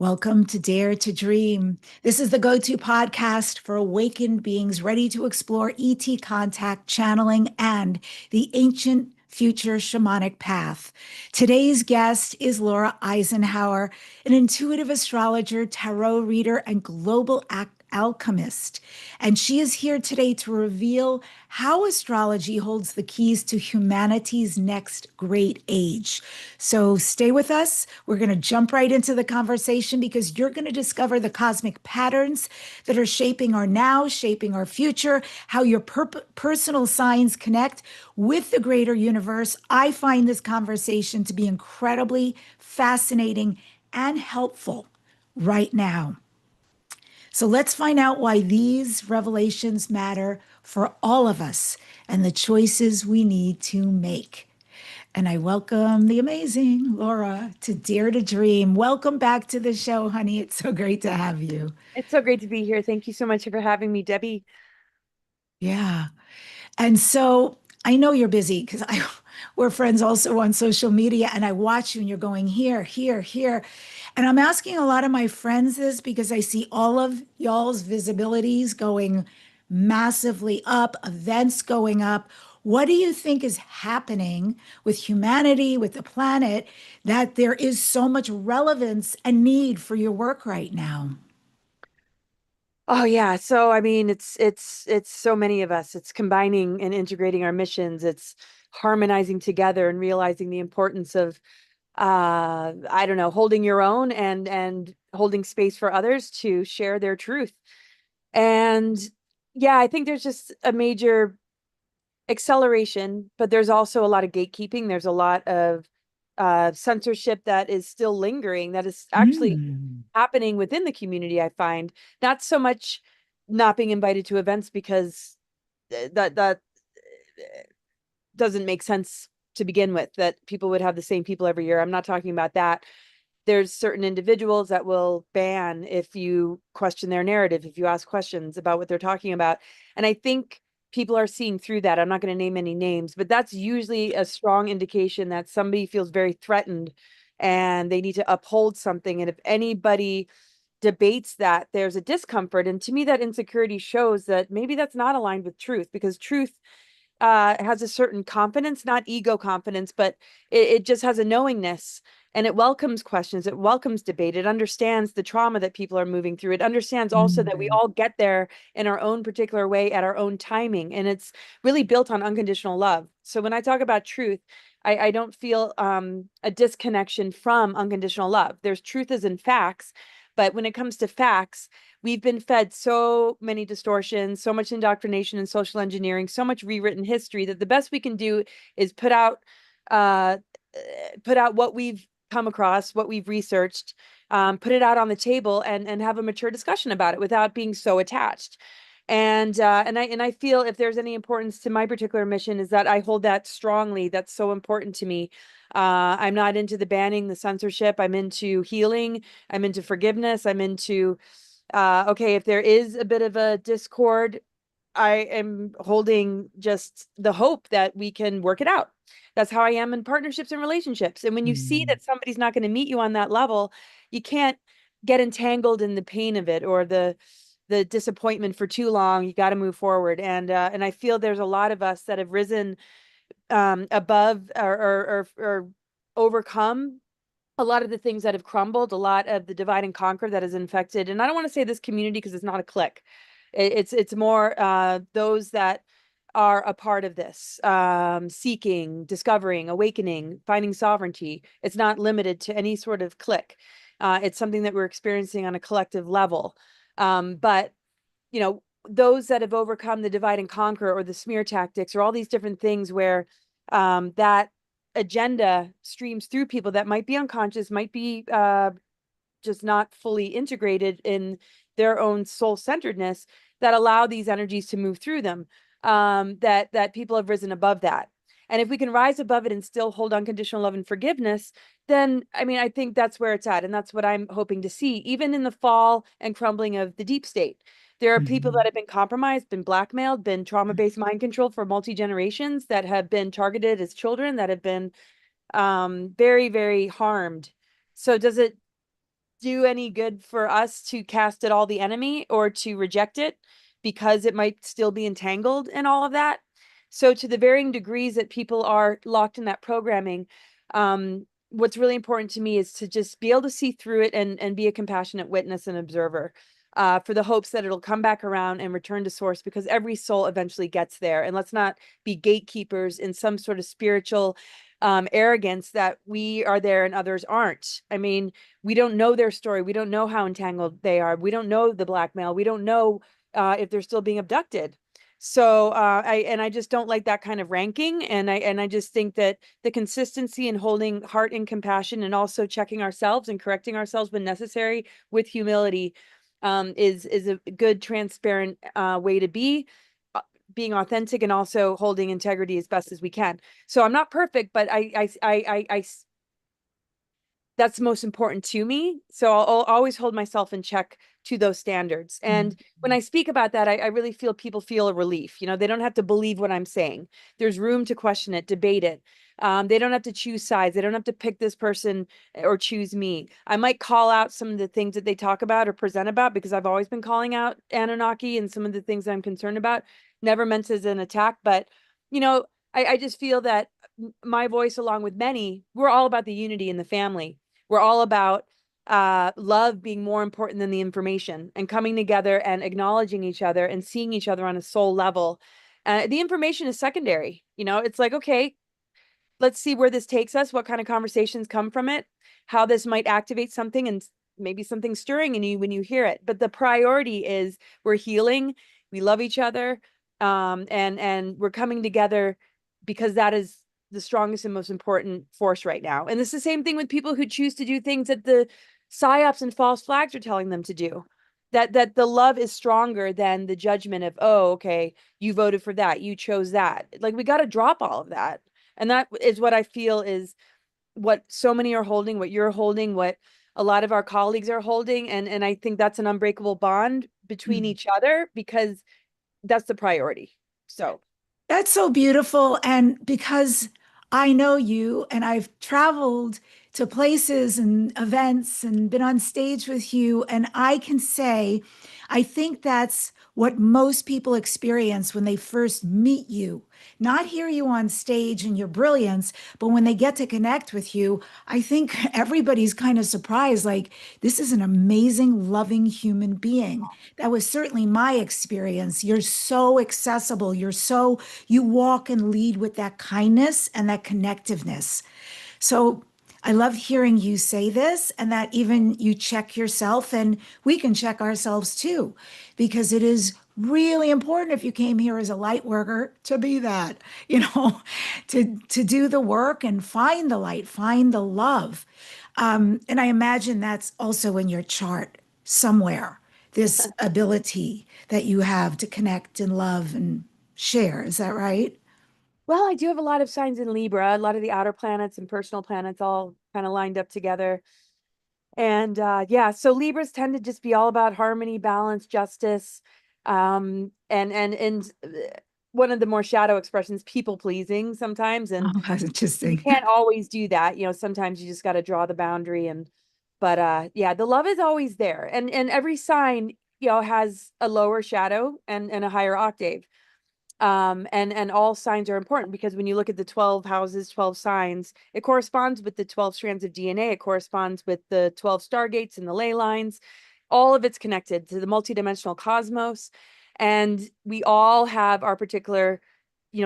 Welcome to Dare to Dream. This is the go-to podcast for awakened beings ready to explore ET contact, channeling, and the ancient future shamanic path. Today's guest is Laura Eisenhower, an intuitive astrologer, tarot reader, and global alchemist. And she is here today to reveal how astrology holds the keys to humanity's next great age. So stay with us. We're going to jump right into the conversation because you're going to discover the cosmic patterns that are shaping our now, shaping our future, how your personal signs connect with the greater universe. I find this conversation to be incredibly fascinating and helpful right now. So let's find out why these revelations matter for all of us and the choices we need to make. And I welcome the amazing Laura to Dare to Dream. Welcome back to the show, honey. It's so great to have you. It's so great to be here. Thank you so much for having me, Debbie. Yeah. And so I know you're busy because I we're friends also on social media, and I watch you and you're going here, here, here. And I'm asking a lot of my friends this because I see all of y'all's visibilities going massively up, events going up. What do you think is happening with humanity, with the planet, that there is so much relevance and need for your work right now? Oh yeah. So I mean, it's so many of us. It's combining and integrating our missions. It's harmonizing together and realizing the importance of I don't know, holding your own and holding space for others to share their truth. And yeah, I think there's just a major acceleration, but there's also a lot of gatekeeping. There's a lot of censorship that is still lingering, that is actually Mm. happening within the community, I find. Not so much not being invited to events because that doesn't make sense to begin with, that people would have the same people every year. I'm not talking about that. There's certain individuals that will ban if you question their narrative, if you ask questions about what they're talking about. And I think people are seeing through that. I'm not going to name any names, but that's usually a strong indication that somebody feels very threatened and they need to uphold something. And if anybody debates that, there's a discomfort. And to me, that insecurity shows that maybe that's not aligned with truth, because truth has a certain confidence, not ego confidence, but it just has a knowingness, and it welcomes questions, it welcomes debate, it understands the trauma that people are moving through. It understands also that we Mm. all get there in our own particular way at our own timing, and it's really built on unconditional love. So when I talk about truth, I don't feel a disconnection from unconditional love. There's truth as in facts, but when it comes to facts, we've been fed so many distortions, so much indoctrination and social engineering, so much rewritten history, that the best we can do is uh, put out what we've come across, what we've researched, put it out on the table, and have a mature discussion about it without being so attached. And I feel if there's any importance to my particular mission, is that I hold that strongly. That's so important to me. I'm not into the banning, the censorship. I'm into healing. I'm into forgiveness. I'm into okay, if there is a bit of a discord, I am holding just the hope that we can work it out. That's how I am in partnerships and relationships. And when you see Mm. that somebody's not going to meet you on that level, you can't get entangled in the pain of it or the disappointment for too long. You got to move forward. And I feel there's a lot of us that have risen above or overcome a lot of the things that have crumbled, a lot of the divide and conquer that has infected. And I don't want to say this community because it's not a clique. It's more those that are a part of this, seeking, discovering, awakening, finding sovereignty. It's not limited to any sort of clique. It's something that we're experiencing on a collective level. But you know, those that have overcome the divide and conquer or the smear tactics or all these different things where that agenda streams through people that might be unconscious, might be just not fully integrated in their own soul-centeredness, that allow these energies to move through them, that people have risen above that. And if we can rise above it and still hold unconditional love and forgiveness, then I mean, I think that's where it's at. And that's what I'm hoping to see, even in the fall and crumbling of the deep state. There are people that Mhm. have been compromised, been blackmailed, been trauma-based mind control for multi-generations, that have been targeted as children, that have been very, very harmed. So do any good for us to cast it all the enemy or to reject it because it might still be entangled in all of that. So to the varying degrees that people are locked in that programming, what's really important to me is to just be able to see through it and be a compassionate witness and observer, for the hopes that it'll come back around and return to source, because every soul eventually gets there. And let's not be gatekeepers in some sort of spiritual arrogance that we are there and others aren't. I mean, we don't know their story. We don't know how entangled they are. We don't know the blackmail. We don't know if they're still being abducted. So I just don't like that kind of ranking. And I just think that the consistency in holding heart and compassion, and also checking ourselves and correcting ourselves when necessary with humility, is a good, transparent way to be, being authentic and also holding integrity as best as we can. So I'm not perfect, but that's most important to me. So I'll always hold myself in check to those standards. And when I speak about that, I really feel people feel a relief. You know, they don't have to believe what I'm saying. There's room to question it, debate it. They don't have to choose sides. They don't have to pick this person or choose me. I might call out some of the things that they talk about or present about, because I've always been calling out Anunnaki and some of the things I'm concerned about, never meant as an attack. But, you know, I just feel that my voice, along with many, we're all about the unity in the family. We're all about love being more important than the information, and coming together and acknowledging each other and seeing each other on a soul level. The information is secondary. You know, it's like, okay, let's see where this takes us, what kind of conversations come from it, how this might activate something, and maybe something stirring in you when you hear it. But the priority is we're healing, we love each other, and we're coming together, because that is the strongest and most important force right now. And it's the same thing with people who choose to do things that the psyops and false flags are telling them to do. That the love is stronger than the judgment of, oh, okay, you voted for that, you chose that. Like, we got to drop all of that. And that is what I feel is what so many are holding, what you're holding, what a lot of our colleagues are holding. And I think that's an unbreakable bond between each other, because that's the priority. So That's so beautiful. And because I know you and I've traveled to places and events and been on stage with you, and I can say, I think that's what most people experience when they first meet you. Not hear you on stage and your brilliance, but when they get to connect with you, I think everybody's kind of surprised, like, this is an amazing, loving human being. That was certainly my experience. You're so accessible. You walk and lead with that kindness and that connectiveness. So I love hearing you say this, and that even you check yourself, and we can check ourselves too, because it is really important, if you came here as a light worker, to be that, to do the work and find the light, find the love. And I imagine that's also in your chart somewhere, this ability that you have to connect and love and share. Is that right? well, I do have a lot of signs in Libra, a lot of the outer planets and personal planets all kind of lined up together. And yeah, so Libras tend to just be all about harmony, balance, justice, and one of the more shadow expressions, people pleasing sometimes. And Oh, that's you interesting. can't always do that. You know, sometimes you just got to draw the boundary. And but yeah, the love is always there. And every sign, has a lower shadow and a higher octave. And all signs are important, because when you look at the 12 houses, 12 signs, it corresponds with the 12 strands of DNA. It corresponds with the 12 stargates and the ley lines. All of it's connected to the multidimensional cosmos. And we all have our particular,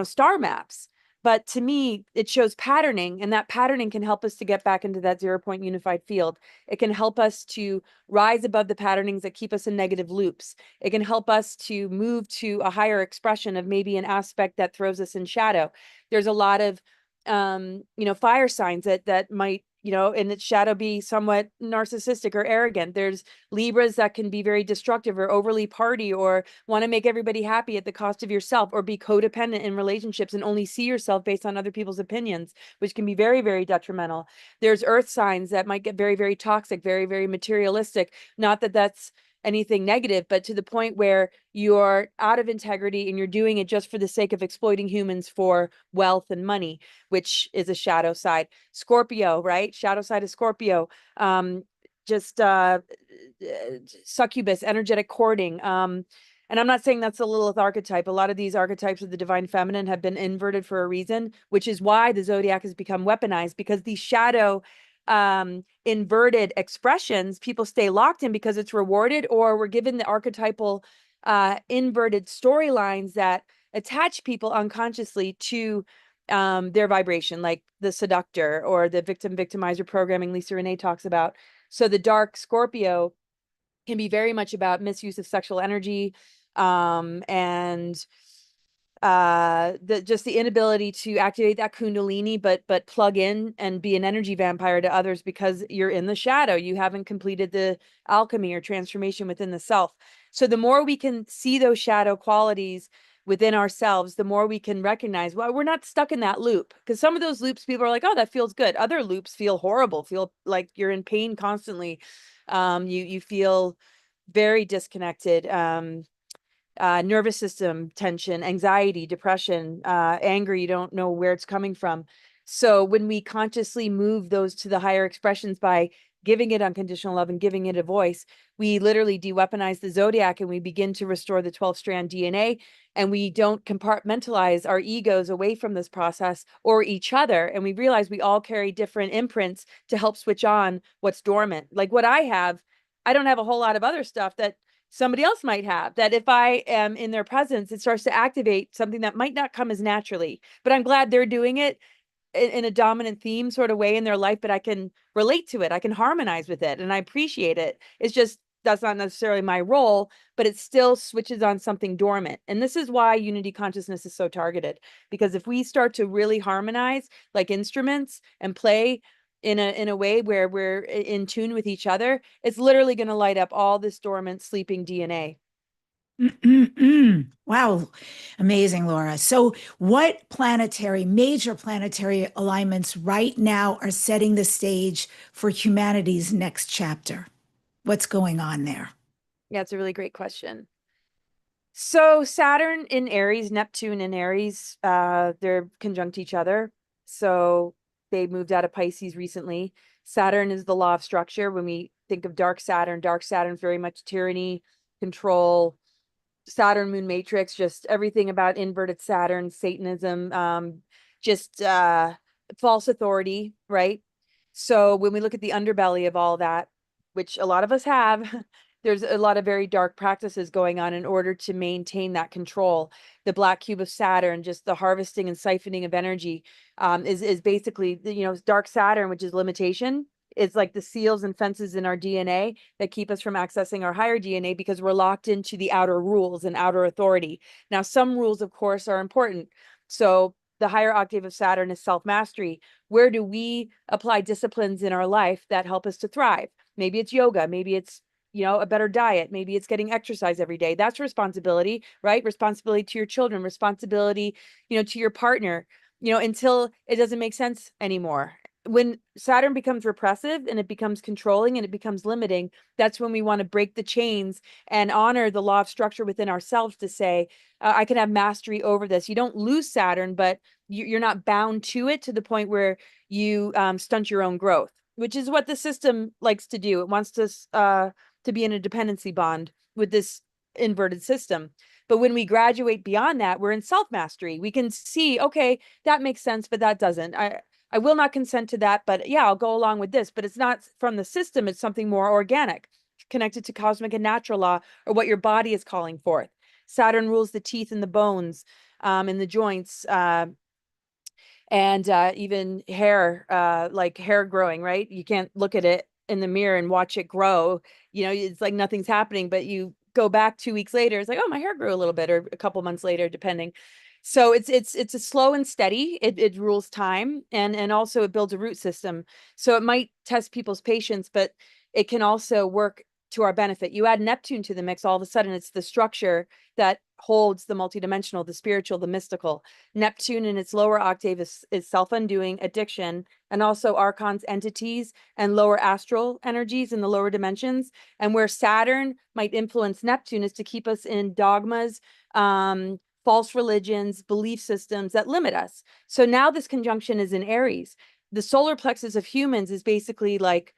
star maps. But to me, it shows patterning, and that patterning can help us to get back into that 0 point unified field. It can help us to rise above the patternings that keep us in negative loops. It can help us to move to a higher expression of maybe an aspect that throws us in shadow. There's a lot of, fire signs that might, in its shadow, be somewhat narcissistic or arrogant. There's Libras that can be very destructive or overly party, or want to make everybody happy at the cost of yourself, or be codependent in relationships and only see yourself based on other people's opinions, which can be very, very detrimental. There's earth signs that might get very, very toxic, very, very materialistic. Not that that's anything negative, but to the point where you're out of integrity and you're doing it just for the sake of exploiting humans for wealth and money, which is a shadow side. Scorpio, right? Shadow side of Scorpio. just succubus, energetic courting. And I'm not saying that's a Lilith archetype. A lot of these archetypes of the divine feminine have been inverted for a reason, which is why the zodiac has become weaponized, because these shadow inverted expressions, people stay locked in because it's rewarded, or we're given the archetypal inverted storylines that attach people unconsciously to their vibration, like the seductor or the victim victimizer programming Lisa Renee talks about. So the dark Scorpio can be very much about misuse of sexual energy, and just the inability to activate that kundalini, but plug in and be an energy vampire to others because you're in the shadow. You haven't completed the alchemy or transformation within the self. So the more we can see those shadow qualities within ourselves, the more we can recognize, well, we're not stuck in that loop. Because some of those loops, people are like, oh, that feels good. Other loops feel horrible, feel like you're in pain constantly. You feel very disconnected. Nervous system tension, anxiety, depression, anger, you don't know where it's coming from. So when we consciously move those to the higher expressions by giving it unconditional love and giving it a voice, we literally de-weaponize the zodiac and we begin to restore the 12-strand DNA, and we don't compartmentalize our egos away from this process or each other. And we realize we all carry different imprints to help switch on what's dormant. Like what I have, I don't have a whole lot of other stuff that somebody else might have, that if I am in their presence, it starts to activate something that might not come as naturally. But I'm glad they're doing it in a dominant theme sort of way in their life, but I can relate to it. I can harmonize with it and I appreciate it. It's just, that's not necessarily my role, but it still switches on something dormant. And this is why unity consciousness is so targeted, because if we start to really harmonize like instruments and play in a way where we're in tune with each other, it's literally going to light up all this dormant sleeping DNA. Mm-mm-mm. Wow. Amazing, Laura. So, what major planetary alignments right now are setting the stage for humanity's next chapter? What's going on there? Yeah, it's a really great question. So Saturn in Aries, Neptune in Aries, they're conjunct each other. So they moved out of Pisces recently. Saturn is the law of structure. When we think of dark Saturn's very much tyranny, control, Saturn moon matrix, just everything about inverted Saturn, Satanism, just false authority, right? So when we look at the underbelly of all that, which a lot of us have, there's a lot of very dark practices going on in order to maintain that control. The black cube of Saturn, just the harvesting and siphoning of energy, is basically, dark Saturn, which is limitation. It's like the seals and fences in our DNA that keep us from accessing our higher DNA because we're locked into the outer rules and outer authority. Now, some rules, of course, are important. So the higher octave of Saturn is self-mastery. Where do we apply disciplines in our life that help us to thrive? Maybe it's yoga, maybe it's a better diet, maybe it's getting exercise every day. That's responsibility, right? Responsibility to your children, responsibility, to your partner, until it doesn't make sense anymore. When Saturn becomes repressive and it becomes controlling and it becomes limiting, that's when we want to break the chains and honor the law of structure within ourselves to say, I can have mastery over this. You don't lose Saturn, but you're not bound to it to the point where you stunt your own growth, which is what the system likes to do. It wants to be in a dependency bond with this inverted system. But when we graduate beyond that, we're in self-mastery. We can see, okay, that makes sense, but that doesn't. I will not consent to that, but yeah, I'll go along with this. But it's not from the system, it's something more organic, connected to cosmic and natural law, or what your body is calling forth. Saturn rules the teeth and the bones, and the joints, and even hair, like hair growing, right? You can't look at it in the mirror and watch it grow. It's like nothing's happening, but you go back 2 weeks later, it's like, oh, my hair grew a little bit, or a couple months later, depending. So it's a slow and steady. It rules time, and also it builds a root system. So it might test people's patience, but it can also work to our benefit. You add Neptune to the mix, all of a sudden it's the structure that holds the multidimensional, the spiritual, the mystical. Neptune in its lower octave is self-undoing, addiction, and also archons, entities, and lower astral energies in the lower dimensions. And where Saturn might influence Neptune is to keep us in dogmas, false religions, belief systems that limit us. So now this conjunction is in Aries. The solar plexus of humans is basically like,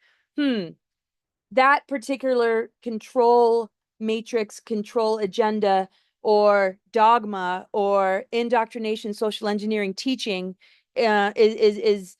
that particular control matrix, control agenda, or dogma, or indoctrination, social engineering teaching is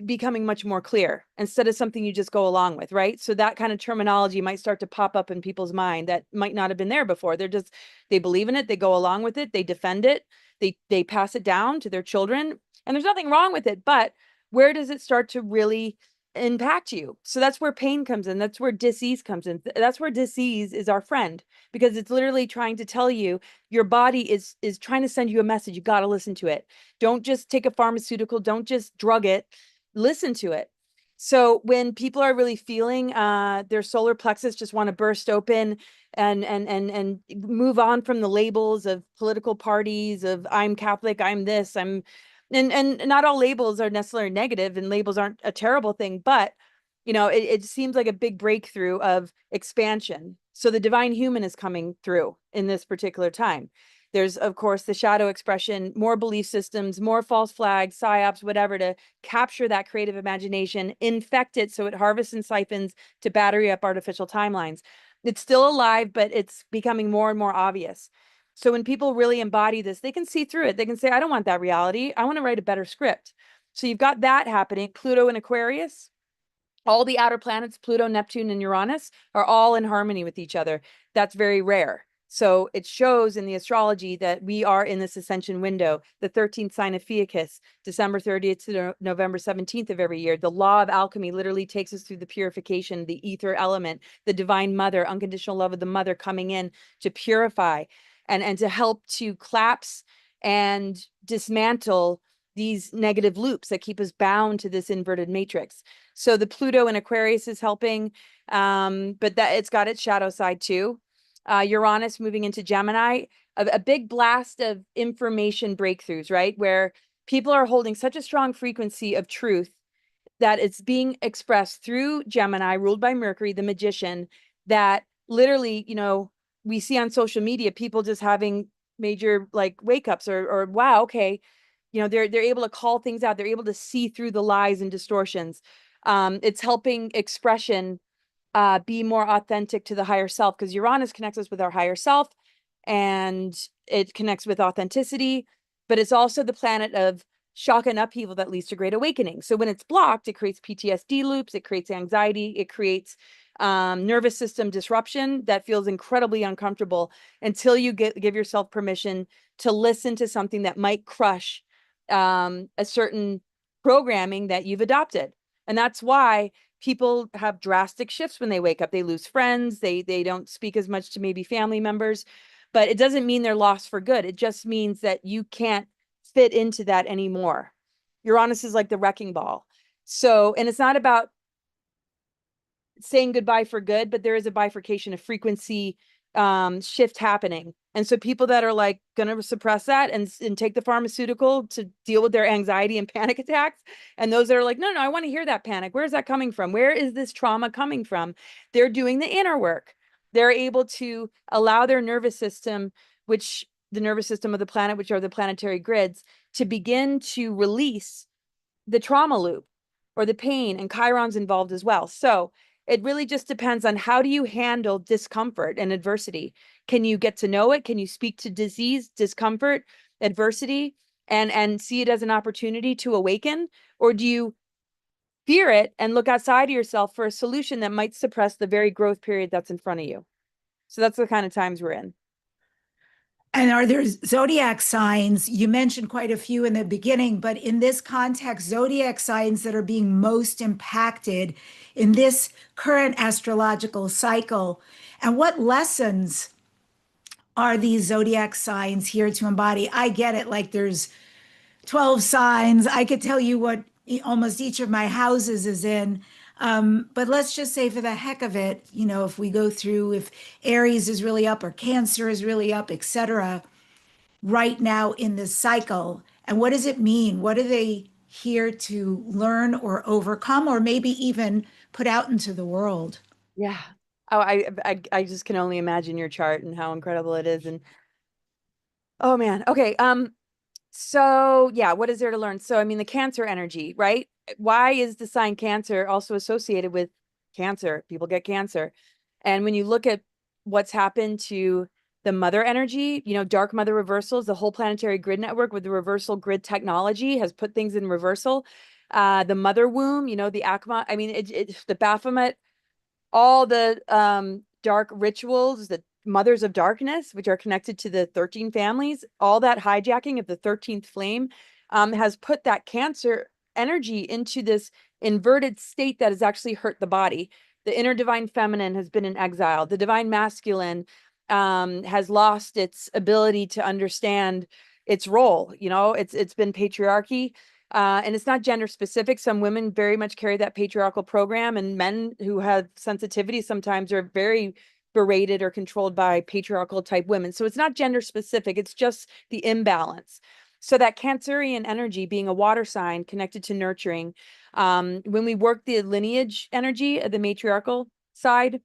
becoming much more clear instead of something you just go along with, right? So that kind of terminology might start to pop up in people's mind that might not have been there before. They believe in it, they go along with it, they defend it, they pass it down to their children, and there's nothing wrong with it, but where does it start to really impact you? So that's where pain comes in. That's where disease comes in. That's where disease is our friend, because it's literally trying to tell you, your body is trying to send you a message. You got to listen to it. Don't just take a pharmaceutical, don't just drug it, listen to it. So when people are really feeling their solar plexus just want to burst open and move on from the labels of political parties, of I'm Catholic, I'm this, I'm, and not all labels are necessarily negative, and labels aren't a terrible thing, but it seems like a big breakthrough of expansion. So the divine human is coming through in this particular time. There's, of course, the shadow expression, more belief systems, more false flags, psyops, whatever, to capture that creative imagination, infect it so it harvests and siphons to battery up artificial timelines. It's still alive, but it's becoming more and more obvious. So when people really embody this, they can see through it. They can say, I don't want that reality. I want to write a better script. So you've got that happening. Pluto in Aquarius, all the outer planets, Pluto, Neptune, and Uranus, are all in harmony with each other. That's very rare. So it shows in the astrology that we are in this ascension window, the 13th sign of Fiacus, December 30th to November 17th of every year. The law of alchemy literally takes us through the purification, the ether element, the divine mother, unconditional love of the mother coming in to purify and to help to collapse and dismantle these negative loops that keep us bound to this inverted matrix. So the Pluto in Aquarius is helping, but that it's got its shadow side too. Uranus moving into Gemini, a big blast of information breakthroughs, right? Where people are holding such a strong frequency of truth that it's being expressed through Gemini, ruled by Mercury, the magician, that literally, we see on social media people just having major like wake ups, or wow, okay, they're able to call things out. They're able to see through the lies and distortions. It's helping expression be more authentic to the higher self, because Uranus connects us with our higher self, and it connects with authenticity, but it's also the planet of shock and upheaval that leads to great awakening. So when it's blocked, it creates PTSD loops, it creates anxiety, it creates nervous system disruption that feels incredibly uncomfortable, until you give yourself permission to listen to something that might crush a certain programming that you've adopted. And that's why people have drastic shifts when they wake up. They lose friends, they don't speak as much to maybe family members, but it doesn't mean they're lost for good. It just means that you can't fit into that anymore. Uranus is like the wrecking ball. So, and it's not about saying goodbye for good, but there is a bifurcation of frequency shift happening. And so people that are like going to suppress that and take the pharmaceutical to deal with their anxiety and panic attacks, and those that are like, no, I want to hear that panic. Where's that coming from? Where is this trauma coming from? They're doing the inner work. They're able to allow their nervous system, which the nervous system of the planet, which are the planetary grids, to begin to release the trauma loop or the pain, and Chiron's involved as well. So it really just depends on how do you handle discomfort and adversity. Can you get to know it? Can you speak to disease, discomfort, adversity, and see it as an opportunity to awaken? Or do you fear it and look outside of yourself for a solution that might suppress the very growth period that's in front of you? So that's the kind of times we're in. And are there zodiac signs? You mentioned quite a few in the beginning, but in this context, zodiac signs that are being most impacted in this current astrological cycle. And what lessons are these zodiac signs here to embody? I get it, like there's 12 signs. I could tell you what almost each of my houses is in. But let's just say, for the heck of it, if we go through, if Aries is really up or Cancer is really up, etc., right now in this cycle. And what does it mean? What are they here to learn or overcome, or maybe even put out into the world? Yeah. Oh, I just can only imagine your chart and how incredible it is. And oh man. Okay. So yeah, what is there to learn? So I mean, the Cancer energy, right? Why is the sign Cancer also associated with cancer. People get cancer. And when you look at what's happened to the mother energy, dark mother reversals, the whole planetary grid network with the reversal grid technology has put things in reversal. The mother womb, the Akma, I mean, the Baphomet, all the dark rituals, the mothers of darkness, which are connected to the 13 families, all that hijacking of the 13th flame has put that cancer energy into this inverted state that has actually hurt the body. The inner divine feminine has been in exile. The divine masculine has lost its ability to understand its role. It's been patriarchy. And it's not gender specific. Some women very much carry that patriarchal program, and men who have sensitivity sometimes are very berated or controlled by patriarchal type women. So it's not gender specific. It's just the imbalance. So that Cancerian energy, being a water sign connected to nurturing, when we work the lineage energy of the matriarchal side,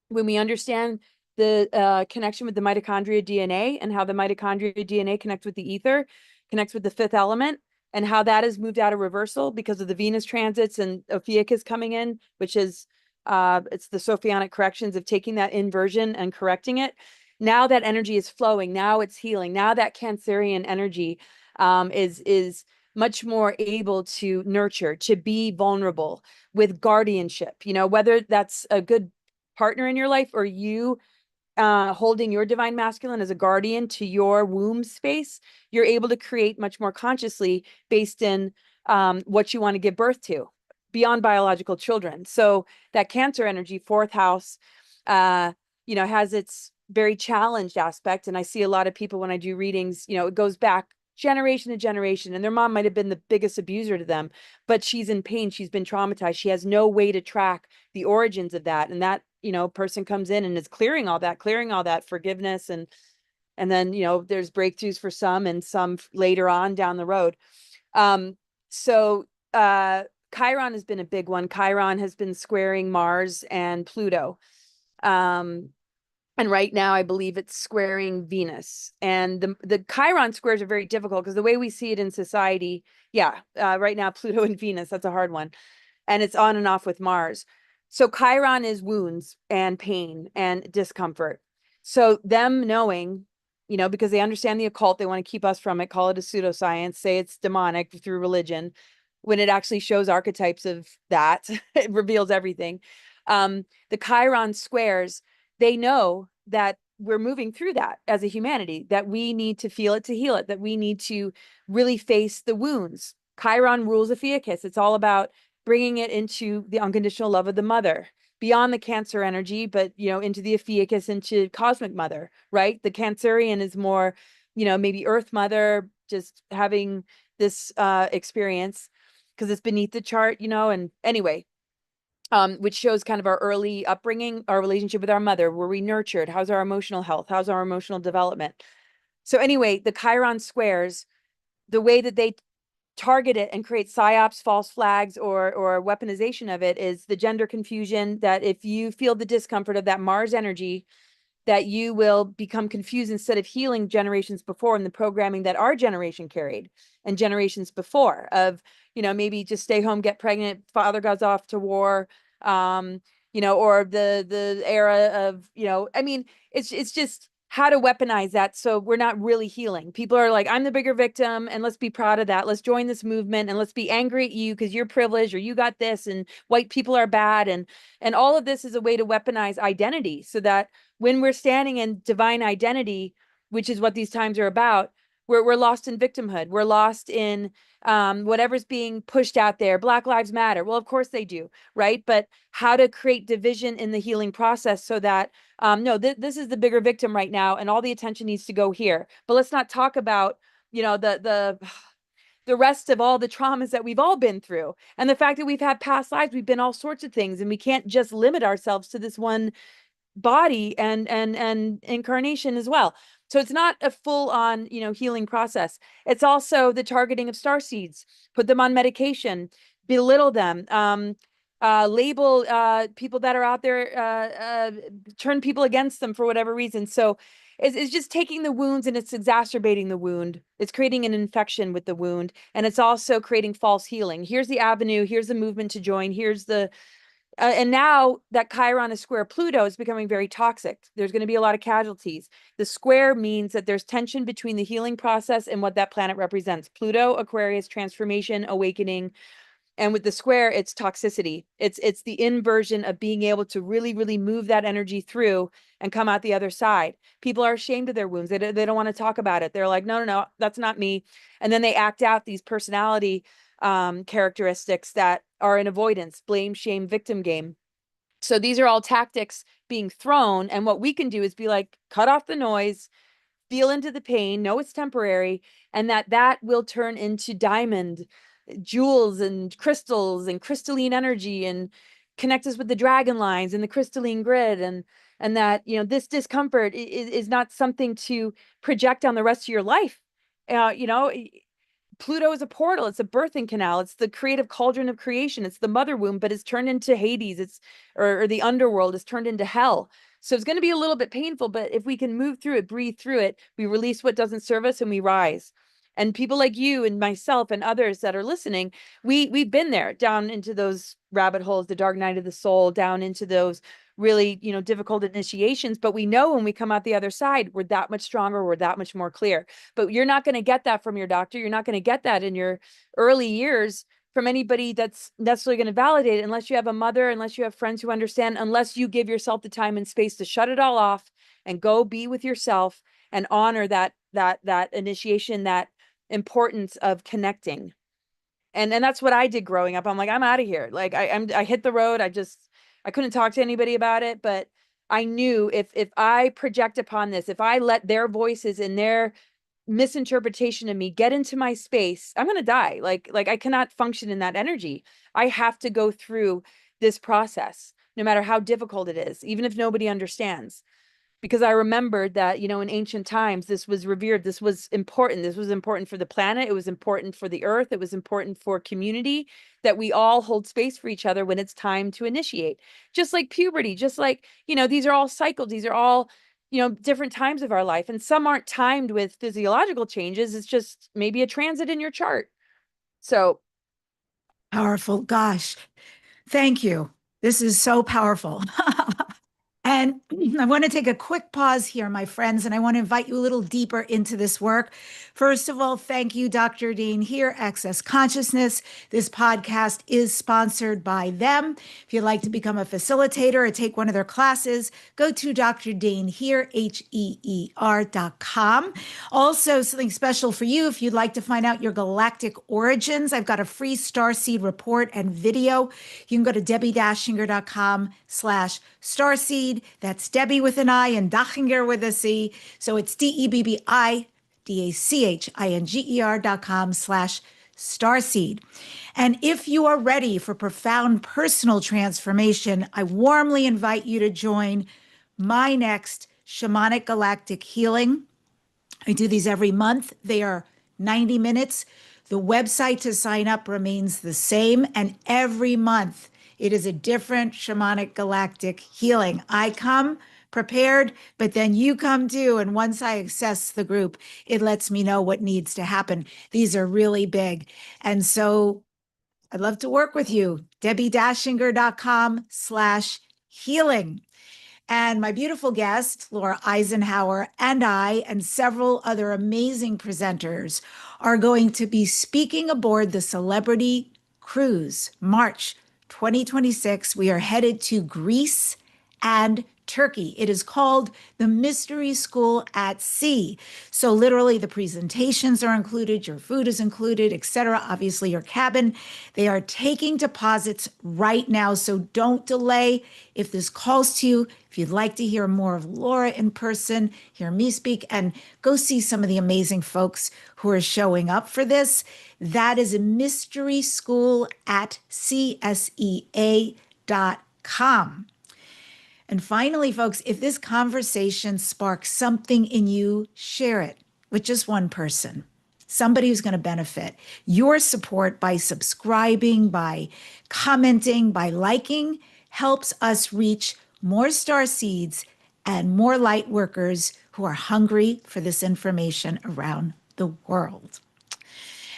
when we understand the connection with the mitochondria DNA and how the mitochondria DNA connects with the ether, connects with the fifth element, and how that has moved out of reversal because of the Venus transits and Ophiuchus coming in, which is it's the Sophionic corrections of taking that inversion and correcting it. Now that energy is flowing. Now it's healing. Now that Cancerian energy is much more able to nurture, to be vulnerable with guardianship. Whether that's a good partner in your life or you holding your divine masculine as a guardian to your womb space, you're able to create much more consciously based in what you want to give birth to beyond biological children. So that Cancer energy, fourth house, has its very challenged aspect. And I see a lot of people when I do readings, it goes back generation to generation, and their mom might have been the biggest abuser to them, but she's in pain. She's been traumatized. She has no way to track the origins of that. And that, person comes in and is clearing all that forgiveness. And then, there's breakthroughs for some and some later on down the road. So Chiron has been a big one. Chiron has been squaring Mars and Pluto. And right now, I believe it's squaring Venus. And the Chiron squares are very difficult because the way we see it in society, right now, Pluto and Venus, that's a hard one. And it's on and off with Mars. So Chiron is wounds and pain and discomfort. So them knowing, because they understand the occult, they want to keep us from it, call it a pseudoscience, say it's demonic through religion, when it actually shows archetypes of that, it reveals everything. The Chiron squares, they know that we're moving through that as a humanity, that we need to feel it to heal it, that we need to really face the wounds. Chiron rules Ophiuchus. It's all about bringing it into the unconditional love of the mother, beyond the Cancer energy, but, into the Ophiuchus, into cosmic mother, right? The Cancerian is more, maybe Earth mother, just having this experience because it's beneath the chart, and anyway, which shows kind of our early upbringing, our relationship with our mother. Were we nurtured? How's our emotional health? How's our emotional development? So anyway, the Chiron squares, the way that they target it and create psyops, false flags, or weaponization of it is the gender confusion, that if you feel the discomfort of that Mars energy, that you will become confused instead of healing generations before in the programming that our generation carried and generations before of, maybe just stay home, get pregnant, father goes off to war, or the era of, I mean, it's just how to weaponize that so we're not really healing. People are like, I'm the bigger victim, and let's be proud of that. Let's join this movement and let's be angry at you because you're privileged or you got this and white people are bad. And all of this is a way to weaponize identity so that when we're standing in divine identity, which is what these times are about, we're lost in victimhood. We're lost in whatever's being pushed out there. Black Lives Matter. Well, of course they do, right? But how to create division in the healing process so that, no, this is the bigger victim right now, and all the attention needs to go here. But let's not talk about, the rest of all the traumas that we've all been through, and the fact that we've had past lives, we've been all sorts of things, and we can't just limit ourselves to this one body and incarnation as well. So it's not a full on, healing process. It's also the targeting of star seeds, put them on medication, belittle them, label people that are out there, turn people against them for whatever reason. So it's just taking the wounds and it's exacerbating the wound. It's creating an infection with the wound, and it's also creating false healing. Here's the avenue. Here's the movement to join. Here's the And now that Chiron is square Pluto is becoming very toxic. There's going to be a lot of casualties. The square means that there's tension between the healing process and what that planet represents. Pluto, Aquarius, transformation, awakening. And with the square, it's toxicity. It's the inversion of being able to really, really move that energy through and come out the other side. People are ashamed of their wounds. They don't want to talk about it. They're like, no, no, no, that's not me. And then they act out these personality characteristics that are in avoidance, blame, shame, victim game. So these are all tactics being thrown. And what we can do is be like, cut off the noise, feel into the pain, know it's temporary, and that will turn into diamond, jewels and crystals and crystalline energy, and connect us with the dragon lines and the crystalline grid, and that, you know, this discomfort is not something to project on the rest of your life. You know, Pluto is a portal. It's a birthing canal. It's the creative cauldron of creation. It's the mother womb, but it's turned into Hades. It's or the underworld is turned into hell. So it's going to be a little bit painful, but if we can move through it, breathe through it, we release what doesn't serve us and we rise. And people like you and myself and others that are listening, we've been there, down into those rabbit holes, the dark night of the soul, down into those really, you know, difficult initiations. But we know when we come out the other side, we're that much stronger, we're that much more clear. But you're not going to get that from your doctor. You're not going to get that in your early years from anybody that's necessarily going to validate it, unless you have a mother, unless you have friends who understand, unless you give yourself the time and space to shut it all off and go be with yourself and honor that initiation, that importance of connecting. And that's what I did growing up. I'm like, I'm out of here. Like I hit the road. I couldn't talk to anybody about it, but I knew if I project upon this, if I let their voices and their misinterpretation of me get into my space, I'm going to die. Like I cannot function in that energy. I have to go through this process, no matter how difficult it is, even if nobody understands. Because I remembered that, you know, in ancient times, this was revered. This was important. This was important for the planet. It was important for the earth. It was important for community, that we all hold space for each other when it's time to initiate. Just like puberty, just like, you know, these are all cycles. These are all, you know, different times of our life. And some aren't timed with physiological changes. It's just maybe a transit in your chart. So Powerful. Gosh, thank you. This is so powerful. And I want to take a quick pause here, my friends, and I want to invite you a little deeper into this work. First of all, thank you, Dr. Dean here, Access Consciousness. This podcast is sponsored by them. If you'd like to become a facilitator or take one of their classes, go to Dr. Dean here, HEER.com. Also, something special for you, if you'd like to find out your galactic origins, I've got a free starseed report and video. You can go to Debbi-Dachinger.com/starseed. That's Debbi with an I and Dachinger with a C. So it's DEBBIDACHINGER.com/starseed. And if you are ready for profound personal transformation, I warmly invite you to join my next shamanic galactic healing. I do these every month. They are 90 minutes. The website to sign up remains the same, and every month it is a different shamanic galactic healing. I come prepared, but then you come too. And once I access the group, it lets me know what needs to happen. These are really big. And so I'd love to work with you. Debbi-Dachinger.com/healing. And my beautiful guest, Laura Eisenhower, and I, and several other amazing presenters are going to be speaking aboard the Celebrity Cruise, March 2026. We are headed to Greece and Turkey. It is called the Mystery School at Sea. So literally the presentations are included, your food is included, etc. Obviously your cabin. They are taking deposits right now, so don't delay. If this calls to you, if you'd like to hear more of Laura in person, hear me speak, and go see some of the amazing folks who are showing up for this, that is a Mystery School at CSEA.com. And finally, folks, if this conversation sparks something in you, share it with just one person, somebody who's going to benefit. Your support by subscribing, by commenting, by liking helps us reach more star seeds and more light workers who are hungry for this information around the world.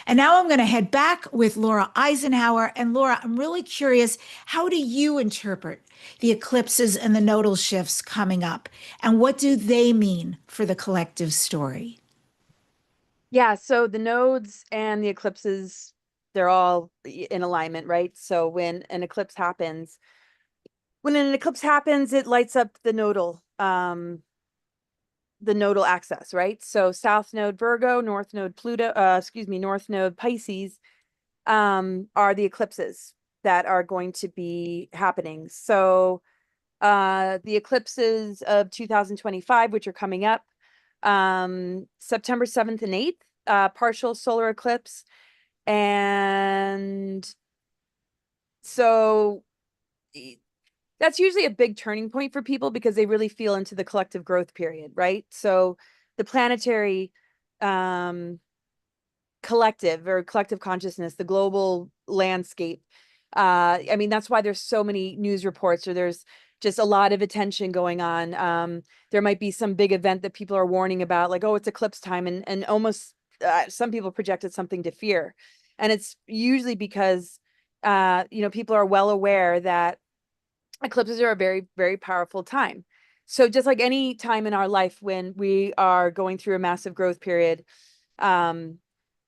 And now I'm going to head back with Laura Eisenhower. And Laura, I'm really curious, how do you interpret the eclipses and the nodal shifts coming up? And what do they mean for the collective story? Yeah, so the nodes and the eclipses, they're all in alignment, right? So when an eclipse happens, it lights up the nodal axis, right? So south node Virgo, north node north node Pisces, are the eclipses that are going to be happening. So the eclipses of 2025, which are coming up, September 7th and 8th, partial solar eclipse. And so that's usually a big turning point for people because they really feel into the collective growth period, right? So the planetary collective consciousness, the global landscape. I mean, that's why there's so many news reports, or there's just a lot of attention going on. There might be some big event that people are warning about, like, oh, it's eclipse time, and almost some people projected something to fear. And it's usually because people are well aware that eclipses are a very, very powerful time. So just like any time in our life when we are going through a massive growth period, um,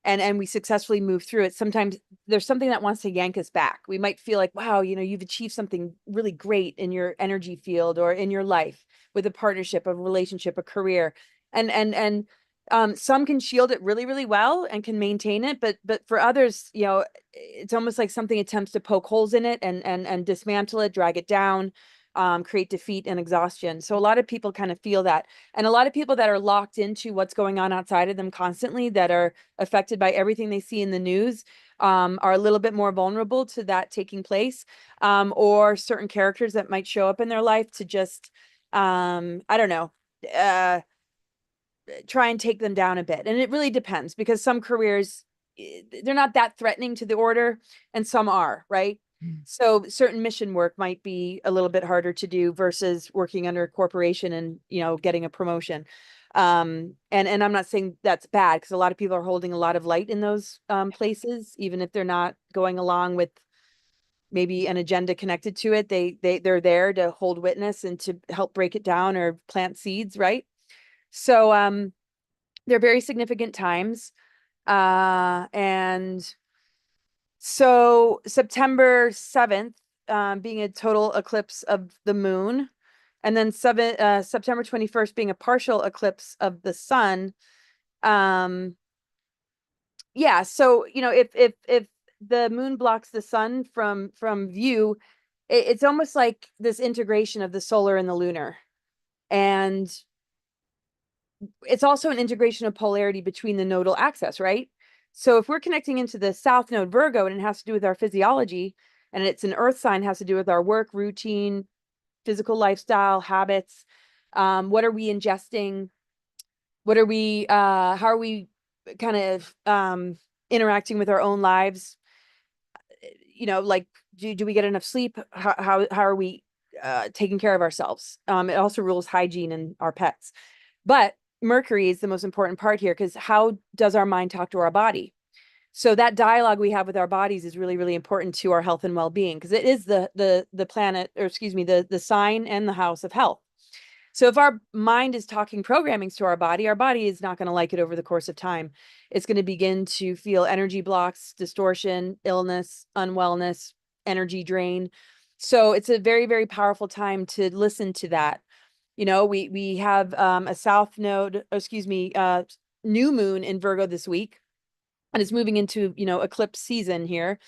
and we successfully move through it, sometimes there's something that wants to yank us back. We might feel like, wow, you've achieved something really great in your energy field or in your life with a partnership, a relationship, a career. And some can shield it really, really well and can maintain it, but for others, it's almost like something attempts to poke holes in it and dismantle it, drag it down, create defeat and exhaustion. So a lot of people kind of feel that. And a lot of people that are locked into what's going on outside of them constantly, that are affected by everything they see in the news, are a little bit more vulnerable to that taking place, or certain characters that might show up in their life to just, I don't know, try and take them down a bit. And it really depends, because some careers, they're not that threatening to the order, and some are, right? So certain mission work might be a little bit harder to do versus working under a corporation and, getting a promotion. And I'm not saying that's bad, because a lot of people are holding a lot of light in those places, even if they're not going along with maybe an agenda connected to it. They're there to hold witness and to help break it down or plant seeds, right? So they're very significant times. And so September 7th, being a total eclipse of the moon, and then September 21st being a partial eclipse of the sun. Yeah, so if the moon blocks the sun from view, it's almost like this integration of the solar and the lunar. And it's also an integration of polarity between the nodal axis, right? So if we're connecting into the south node Virgo, and it has to do with our physiology, and it's an earth sign, has to do with our work, routine, physical lifestyle, habits. What are we ingesting? How are we kind of interacting with our own lives? Like, do we get enough sleep? How are we taking care of ourselves? It also rules hygiene and our pets. But Mercury is the most important part here, because how does our mind talk to our body? So that dialogue we have with our bodies is really, really important to our health and well-being, because it is the planet, or excuse me, the sign and the house of health. So if our mind is talking programmings to our body is not going to like it over the course of time. It's going to begin to feel energy blocks, distortion, illness, unwellness, energy drain. So it's a very, very powerful time to listen to that. We have a south node, new moon in Virgo this week, and it's moving into, eclipse season here.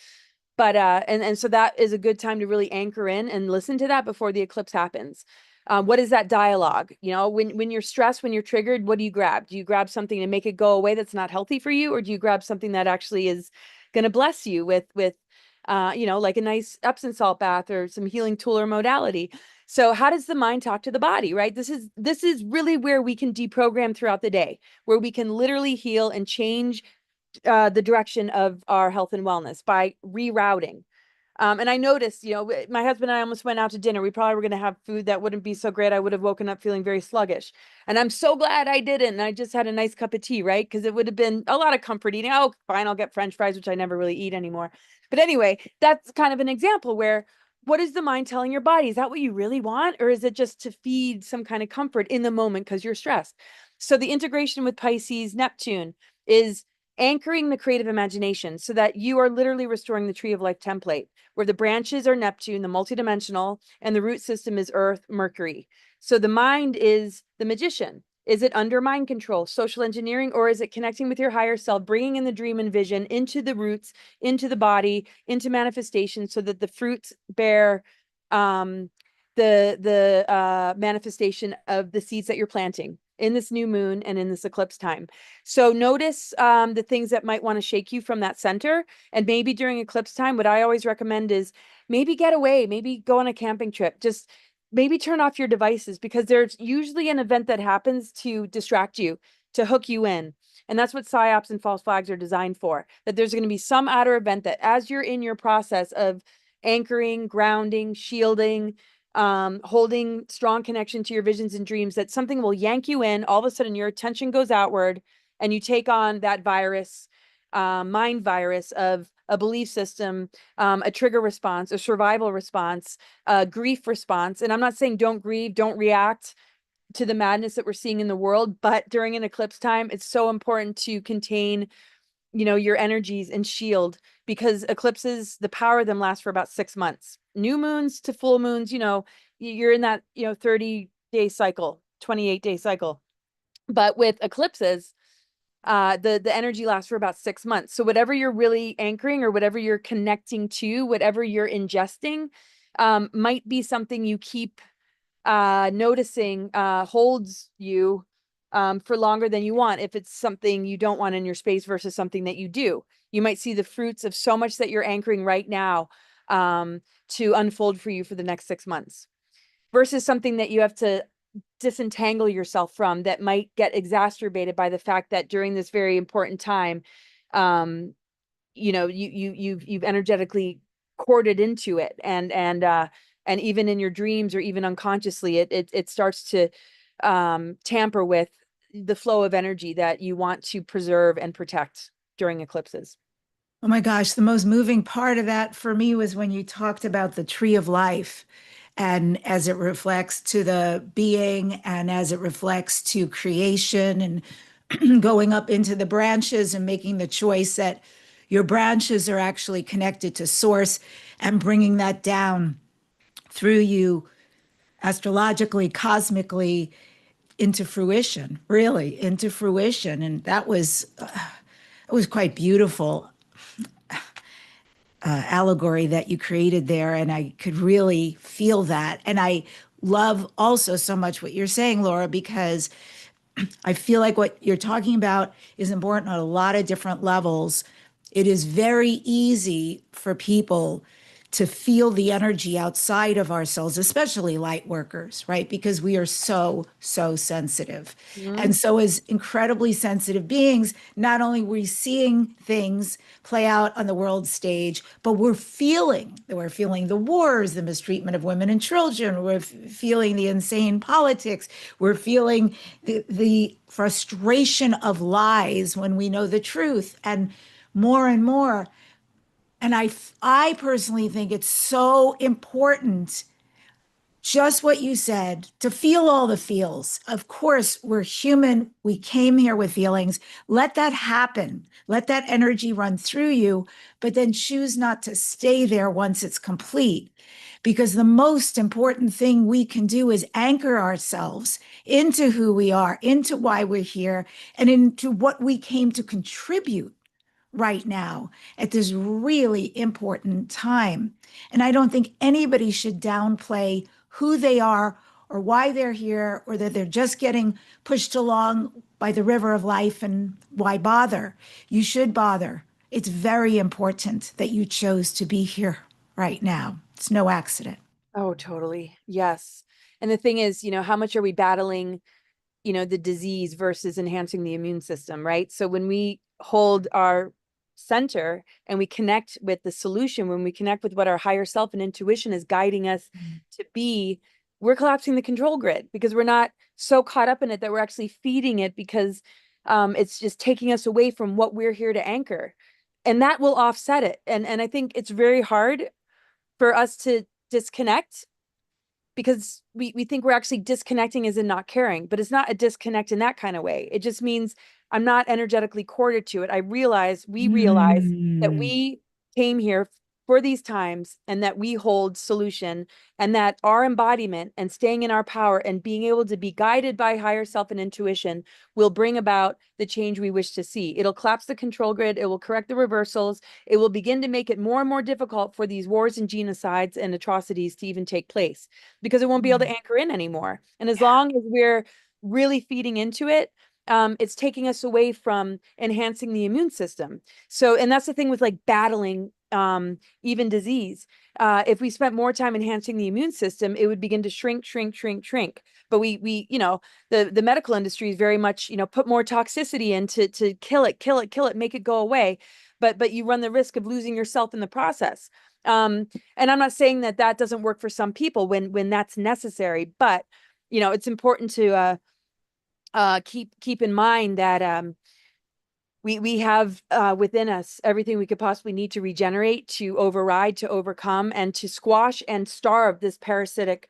But and so that is a good time to really anchor in and listen to that before the eclipse happens. What is that dialogue? When you're stressed, when you're triggered, what do you grab? Do you grab something to make it go away that's not healthy for you, or do you grab something that actually is going to bless you with like a nice Epsom salt bath or some healing tool or modality? So how does the mind talk to the body, right? This is really where we can deprogram throughout the day, where we can literally heal and change the direction of our health and wellness by rerouting. And I noticed, my husband and I almost went out to dinner. We probably were going to have food that wouldn't be so great. I would have woken up feeling very sluggish. And I'm so glad I didn't. And I just had a nice cup of tea, right? Because it would have been a lot of comfort eating. Oh, fine, I'll get French fries, which I never really eat anymore. But anyway, that's kind of an example where what is the mind telling your body? Is that what you really want? Or is it just to feed some kind of comfort in the moment because you're stressed? So the integration with Pisces, Neptune is anchoring the creative imagination so that you are literally restoring the tree of life template where the branches are Neptune, the multidimensional, and the root system is Earth, Mercury. So the mind is the magician. Is it under mind control, social engineering, or is it connecting with your higher self, bringing in the dream and vision into the roots, into the body, into manifestation, so that the fruits bear the manifestation of the seeds that you're planting in this new moon and in this eclipse time. So notice the things that might want to shake you from that center. And maybe during eclipse time, what I always recommend is maybe get away, maybe go on a camping trip, just maybe turn off your devices, because there's usually an event that happens to distract you, to hook you in. And that's what psyops and false flags are designed for, that there's going to be some outer event that as you're in your process of anchoring, grounding, shielding, holding strong connection to your visions and dreams, that something will yank you in. All of a sudden your attention goes outward and you take on that virus, mind virus of a belief system, a trigger response, a survival response, a grief response. And I'm not saying don't grieve, don't react to the madness that we're seeing in the world, but during an eclipse time, it's so important to contain, your energies and shield, because eclipses, the power of them lasts for about 6 months. New moons to full moons, you're in that, 30-day cycle, 28-day cycle. But with eclipses, the energy lasts for about 6 months. So whatever you're really anchoring or whatever you're connecting to, whatever you're ingesting, might be something you keep noticing holds you for longer than you want. If it's something you don't want in your space versus something that you do, you might see the fruits of so much that you're anchoring right now to unfold for you for the next 6 months, versus something that you have to disentangle yourself from, that might get exacerbated by the fact that during this very important time, you've energetically corded into it, and even in your dreams or even unconsciously, it starts to tamper with the flow of energy that you want to preserve and protect during eclipses. Oh my gosh, the most moving part of that for me was when you talked about the tree of life and as it reflects to the being and as it reflects to creation and going up into the branches and making the choice that your branches are actually connected to source and bringing that down through you astrologically, cosmically into fruition, really into fruition. And that was it was quite beautiful allegory that you created there. And I could really feel that. And I love also so much what you're saying, Laura, because I feel like what you're talking about is important on a lot of different levels. It is very easy for people to feel the energy outside of ourselves, especially light workers, right? Because we are so, so sensitive. Mhm. And so, as incredibly sensitive beings, not only are we seeing things play out on the world stage, but we're feeling the wars, the mistreatment of women and children. We're feeling the insane politics. We're feeling the frustration of lies when we know the truth, and more. And I personally think it's so important, just what you said, to feel all the feels. Of course, we're human. We came here with feelings. Let that happen. Let that energy run through you, but then choose not to stay there once it's complete. Because the most important thing we can do is anchor ourselves into who we are, into why we're here, and into what we came to contribute right now at this really important time. And I don't think anybody should downplay who they are or why they're here, or that they're just getting pushed along by the river of life, and why bother? You should bother. It's very important that you chose to be here right now. It's no accident. Oh, totally. Yes. And the thing is, how much are we battling, the disease versus enhancing the immune system, right? So when we hold our center and we connect with the solution, when we connect with what our higher self and intuition is guiding us to be, we're collapsing the control grid because we're not so caught up in it that we're actually feeding it, because it's just taking us away from what we're here to anchor. And that will offset it. And I think it's very hard for us to disconnect, because we think we're actually disconnecting as in not caring, but it's not a disconnect in that kind of way. It just means I'm not energetically corded to it. We realize that Mm. we came here for these times, and that we hold solution, and that our embodiment and staying in our power and being able to be guided by higher self and intuition will bring about the change we wish to see. It'll collapse the control grid. It will correct the reversals. It will begin to make it more and more difficult for these wars and genocides and atrocities to even take place, because it won't be able to anchor in anymore. And as long as we're really feeding into it, it's taking us away from enhancing the immune system. So, and that's the thing with like battling even disease. If we spent more time enhancing the immune system, it would begin to shrink, shrink, shrink, shrink. But the medical industry is very much, put more toxicity in to kill it, kill it, kill it, make it go away. But you run the risk of losing yourself in the process. And I'm not saying that that doesn't work for some people when that's necessary, but it's important to keep in mind that we have within us everything we could possibly need to regenerate, to override, to overcome, and to squash and starve this parasitic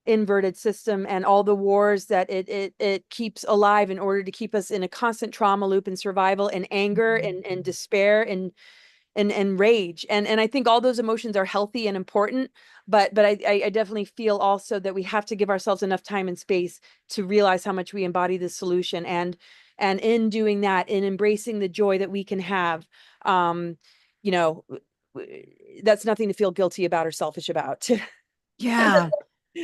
inverted system and all the wars that it keeps alive, in order to keep us in a constant trauma loop and survival and anger and despair and rage. And I think all those emotions are healthy and important, but I definitely feel also that we have to give ourselves enough time and space to realize how much we embody the solution. And in doing that, in embracing the joy that we can have, you know, that's nothing to feel guilty about or selfish about. Yeah.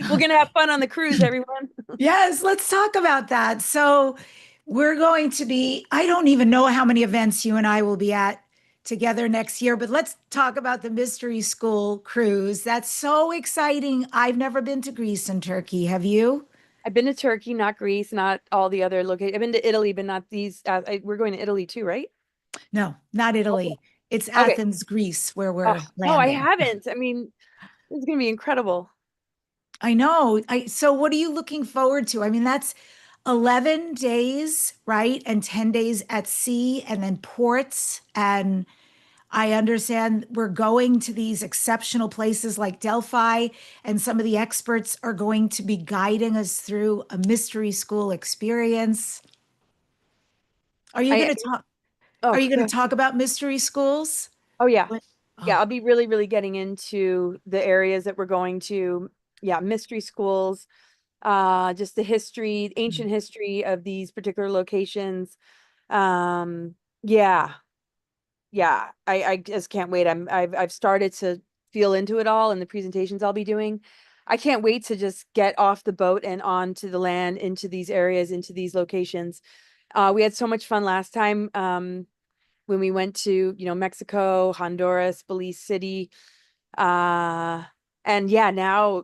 We're gonna have fun on the cruise, everyone. Yes, let's talk about that. So, we're going to be, I don't even know how many events you and I will be at together next year, but let's talk about the Mystery School cruise. That's so exciting. I've never been to Greece and Turkey. Have you? I've been to Turkey, not Greece, not all the other locations. I've been to Italy, but not these. We're going to Italy too, right? No, not Okay. Italy. It's Okay. Athens, Greece, where Oh, we're no, I landing. haven't. I mean, it's gonna be incredible. I know. So what are you looking forward to? I mean, that's 11 days, right? And 10 days at sea and then ports. And I understand we're going to these exceptional places like Delphi, and some of the experts are going to be guiding us through a mystery school experience. Are you going I to talk? Are oh, you going to talk about mystery schools? oh yeah. What? Yeah, Oh, I'll be really, really getting into the areas that we're going to. Yeah, mystery schools, just the history, ancient history of these particular locations. Um, yeah, yeah. I just can't wait. I've started to feel into it all and the presentations I'll be doing. I can't wait to just get off the boat and onto the land, into these areas, into these locations. We had so much fun last time. When we went to, Mexico, Honduras, Belize City. Uh, and yeah, now,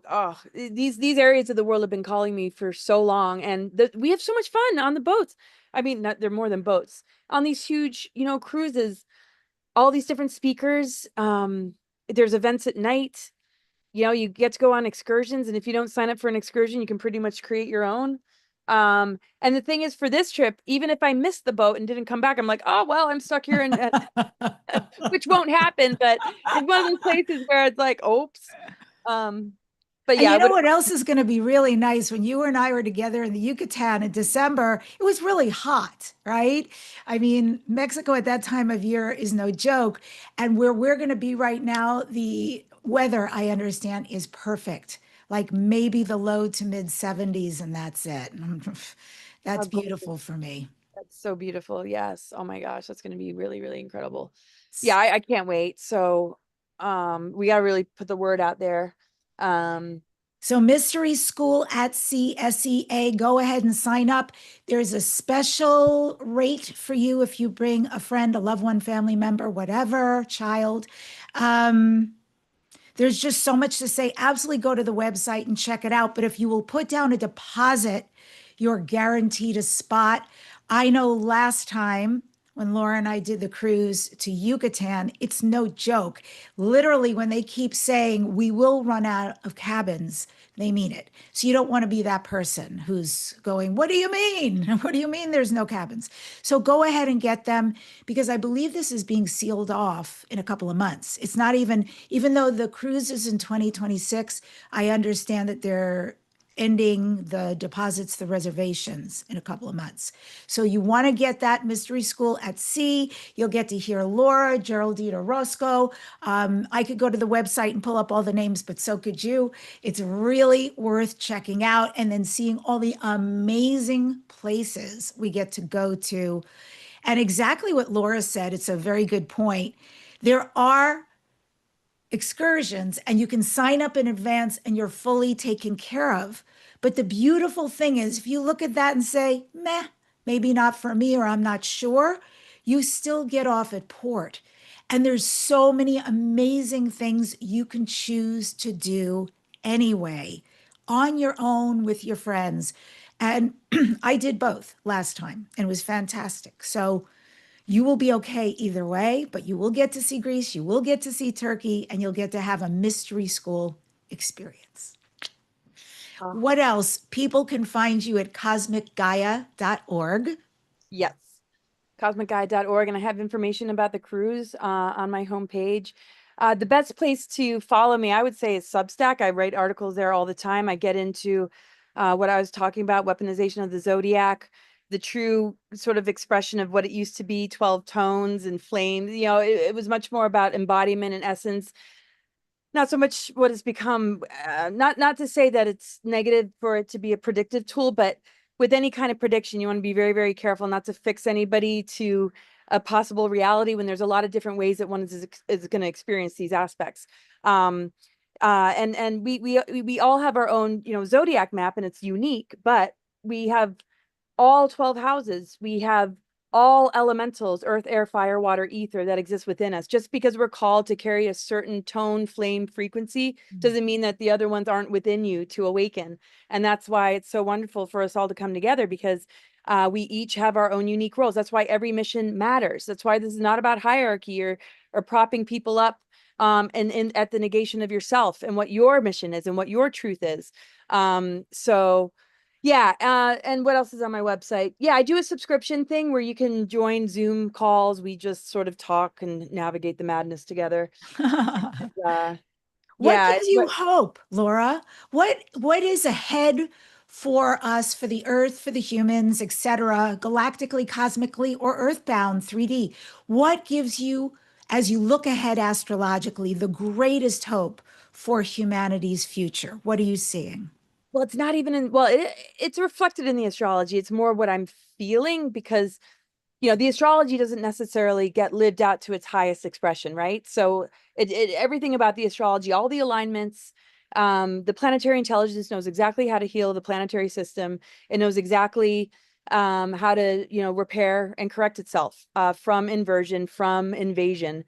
these areas of the world have been calling me for so long, and we have so much fun on the boats. I mean, they're more than boats. On these huge, cruises, all these different speakers. There's events at night. You get to go on excursions, and if you don't sign up for an excursion, you can pretty much create your own. And the thing is, for this trip, even if I missed the boat and didn't come back, I'm like, oh well, I'm stuck here, and which won't happen, but it's one of those places where it's like, oops. Um, but and yeah, you I know would. what else is going to be really nice? When you and I were together in the Yucatan in December, it was really hot, right? I mean, Mexico at that time of year is no joke. And where we're going to be right now, the weather, I understand, is perfect. Like maybe the low to mid 70s, and that's it. How That's gorgeous. beautiful for me. That's so beautiful. Yes. Oh my gosh, that's going to be really, really incredible. Yeah, I can't wait. So, we got to really put the word out there. Um, So, Mystery School at Sea, SEA, go ahead and sign up. There's a special rate for you if you bring a friend, a loved one, family member, whatever, child. Um, there's just so much to say. Absolutely go to the website and check it out. But if you will put down a deposit, you're guaranteed a spot. I know last time When Laura and I did the cruise to Yucatan, it's no joke. Literally, when they keep saying we will run out of cabins, they mean it. So you don't want to be that person who's going, what do you mean? What do you mean there's no cabins? So go ahead and get them because I believe this is being sealed off in a couple of months. It's not even, even though the cruise is in 2026, I understand that they're ending the deposits, the reservations in a couple of months. So you want to get that mystery school at sea. You'll get to hear Laura, Geraldine Orozco. I could go to the website and pull up all the names, but so could you. It's really worth checking out and then seeing all the amazing places we get to go to. And exactly what Laura said, it's a very good point. There are excursions and you can sign up in advance and you're fully taken care of. But the beautiful thing is, if you look at that and say, meh, maybe not for me, or I'm not sure, you still get off at port. And there's so many amazing things you can choose to do anyway, on your own with your friends. And I did both last time and it was fantastic. So you will be okay either way, but you will get to see Greece, you will get to see Turkey, and you'll get to have a mystery school experience. Oh, What else? People can find you at cosmicgaia.org. yes. Cosmicguide.org, and I have information about the cruise on my homepage. The best place to follow me, I would say, is Substack. I write articles there all the time. I get into what I was talking about, weaponization of the Zodiac, the true sort of expression of what it used to be, 12 tones and flames. You know, it was much more about embodiment and essence, not so much what has become, not to say that it's negative for it to be a predictive tool, but with any kind of prediction, you want to be very, very careful not to fix anybody to a possible reality when there's a lot of different ways that one is going to experience these aspects. And we all have our own, you know, zodiac map, and it's unique, but we have all 12 houses. We have all elementals, earth, air, fire, water, ether, that exist within us. Just because we're called to carry a certain tone, flame, frequency doesn't mean that the other ones aren't within you to awaken. And that's why it's so wonderful for us all to come together, because we each have our own unique roles. That's why every mission matters. That's why this is not about hierarchy or propping people up and at the negation of yourself and what your mission is and what your truth is. So yeah, and what else is on my website? Yeah, I do a subscription thing where you can join Zoom calls. We just sort of talk and navigate the madness together. Uh, What yeah, gives you hope, Laura? What is ahead for us, for the earth, for the humans, etc., galactically, cosmically, or earthbound 3D? What gives you, as you look ahead astrologically, the greatest hope for humanity's future? What are you seeing? well, it's not even in, well, it's reflected in the astrology. It's more what I'm feeling, because you know, the astrology doesn't necessarily get lived out to its highest expression, right? So everything about the astrology, all the alignments, the planetary intelligence knows exactly how to heal the planetary system. It knows exactly how to, you know, repair and correct itself from inversion, from invasion.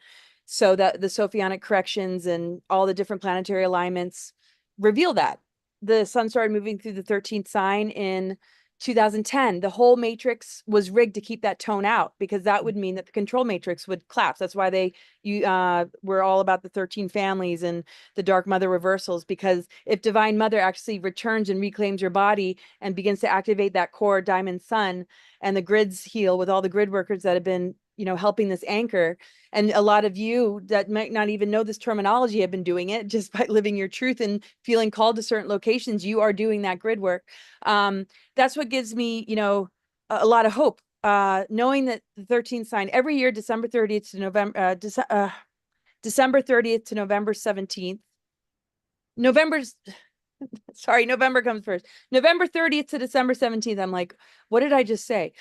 So that the Sophionic corrections and all the different planetary alignments reveal that. The sun started moving through the 13th sign in 2010. The whole matrix was rigged to keep that tone out, because that would mean that the control matrix would collapse. That's why you were all about the 13 families and the dark mother reversals, because if divine mother actually returns and reclaims your body and begins to activate that core diamond sun, and the grids heal with all the grid workers that have been, you know, helping this anchor, and a lot of you that might not even know this terminology have been doing it just by living your truth and feeling called to certain locations. You are doing that grid work. That's what gives me, you know, a lot of hope. Knowing that the 13th sign every year, December 30th to December 30th to November 17th. November's sorry, November comes first. November 30th to December 17th. I'm like, what did I just say?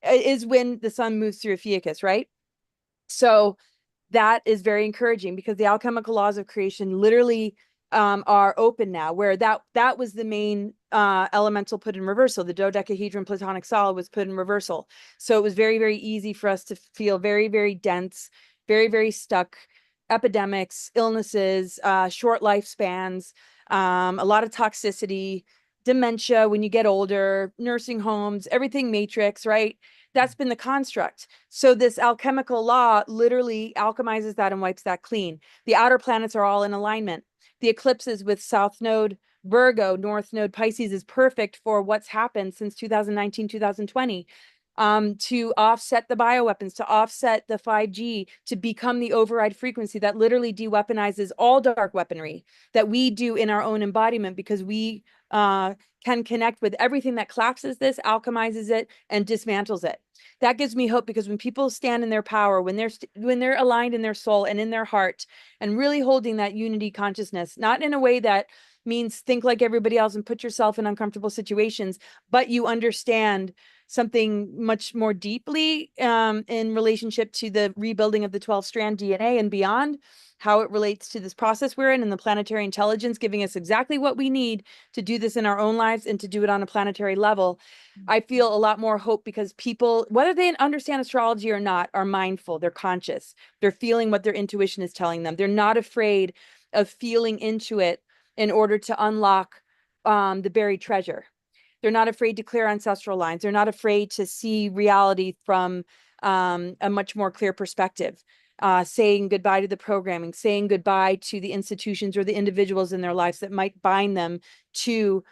Is when the sun moves through Ophiuchus, right? So that is very encouraging, because the alchemical laws of creation literally are open now, where that was the main elemental put in reversal. The dodecahedron platonic solid was put in reversal. So it was very, very easy for us to feel very, very dense, very, very stuck, epidemics, illnesses, short lifespans, a lot of toxicity, dementia when you get older, nursing homes, everything matrix, right? That's been the construct. So this alchemical law literally alchemizes that and wipes that clean. The outer planets are all in alignment. The eclipses with South Node Virgo, North Node Pisces is perfect for what's happened since 2019, 2020. To offset the bioweapons, to offset the 5G, to become the override frequency that literally de-weaponizes all dark weaponry that we do in our own embodiment, because we can connect with everything that collapses this, alchemizes it, and dismantles it. That gives me hope, because when people stand in their power, when they're aligned in their soul and in their heart, and really holding that unity consciousness, not in a way that means think like everybody else and put yourself in uncomfortable situations, but you understand something much more deeply in relationship to the rebuilding of the 12-strand DNA and beyond, how it relates to this process we're in, and the planetary intelligence giving us exactly what we need to do this in our own lives and to do it on a planetary level. I feel a lot more hope, because people, whether they understand astrology or not, are mindful, they're conscious, they're feeling what their intuition is telling them. They're not afraid of feeling into it in order to unlock the buried treasure. They're not afraid to clear ancestral lines. They're not afraid to see reality from a much more clear perspective, saying goodbye to the programming, saying goodbye to the institutions or the individuals in their lives that might bind them to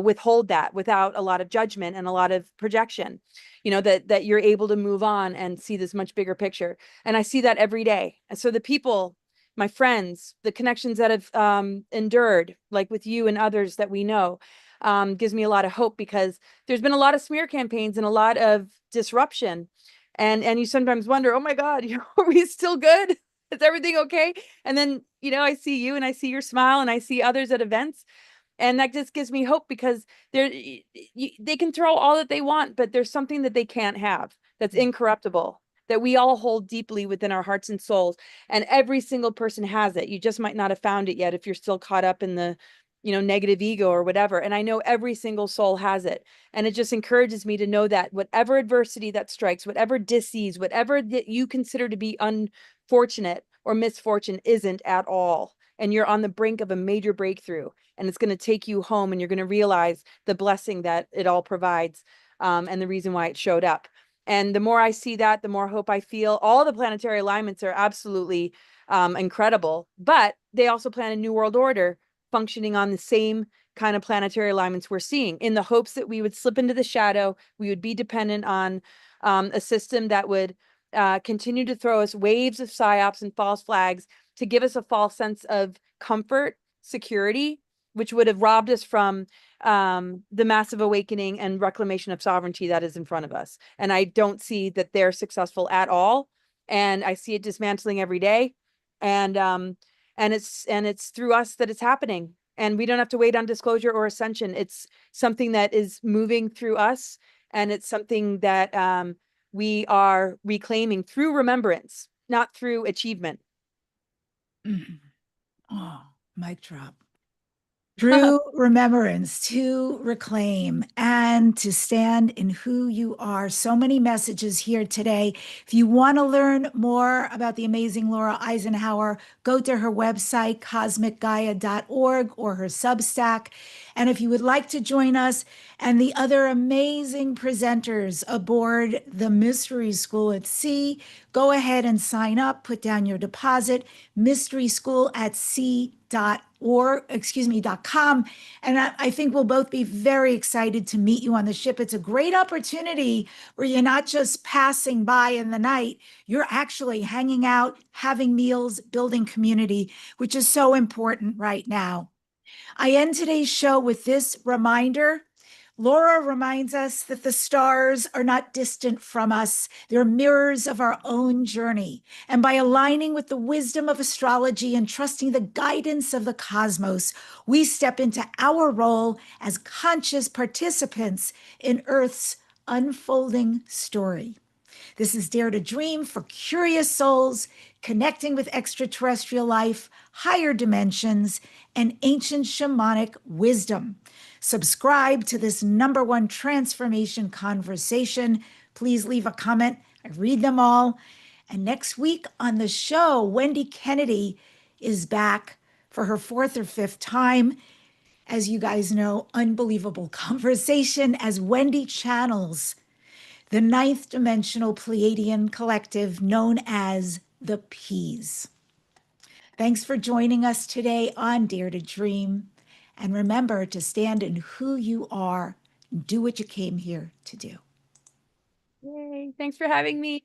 withhold that without a lot of judgment and a lot of projection, that you're able to move on and see this much bigger picture. And I see that every day. And so the people, my friends, the connections that have endured, like with you and others that we know, gives me a lot of hope, because there's been a lot of smear campaigns and a lot of disruption. And you sometimes wonder, oh my God, are we still good? Is everything okay? And then, I see you and I see your smile and I see others at events. And that just gives me hope, because they can throw all that they want, but there's something that they can't have that's incorruptible, that we all hold deeply within our hearts and souls. And every single person has it. You just might not have found it yet if you're still caught up in the negative ego or whatever. And I know every single soul has it. And it just encourages me to know that whatever adversity that strikes, whatever disease, whatever that you consider to be unfortunate or misfortune, isn't at all. And you're on the brink of a major breakthrough, and it's going to take you home, and you're going to realize the blessing that it all provides, and the reason why it showed up. And the more I see that, the more hope I feel. All the planetary alignments are absolutely incredible, but they also plan a new world order functioning on the same kind of planetary alignments we're seeing, in the hopes that we would slip into the shadow. We would be dependent on a system that would continue to throw us waves of psyops and false flags to give us a false sense of comfort, security, which would have robbed us from the massive awakening and reclamation of sovereignty that is in front of us. And I don't see that they're successful at all. And I see it dismantling every day. And it's through us that it's happening. And we don't have to wait on disclosure or ascension. It's something that is moving through us. And it's something that we are reclaiming through remembrance, not through achievement. Oh, mic drop. Through remembrance, to reclaim and to stand in who you are. So many messages here today. If you want to learn more about the amazing Laura Eisenhower, go to her website, cosmicgaia.org, or her Substack. And if you would like to join us and the other amazing presenters aboard the Mystery School at Sea, go ahead and sign up, put down your deposit, mysteryschoolatsea.com. And I think we'll both be very excited to meet you on the ship. It's a great opportunity where you're not just passing by in the night, you're actually hanging out, having meals, building community, which is so important right now. I end today's show with this reminder. Laura reminds us that the stars are not distant from us. They're mirrors of our own journey. And by aligning with the wisdom of astrology and trusting the guidance of the cosmos, we step into our role as conscious participants in Earth's unfolding story. This is Dare to Dream for curious souls, connecting with extraterrestrial life, higher dimensions, and ancient shamanic wisdom. Subscribe to this #1 transformation conversation. Please leave a comment. I read them all. And next week on the show, Wendy Kennedy is back for her 4th or 5th time. as you guys know, unbelievable conversation as Wendy channels the ninth dimensional Pleiadian collective known as the Peas. Thanks for joining us today on Dare to Dream. And remember to stand in who you are, do what you came here to do. Yay. Thanks for having me.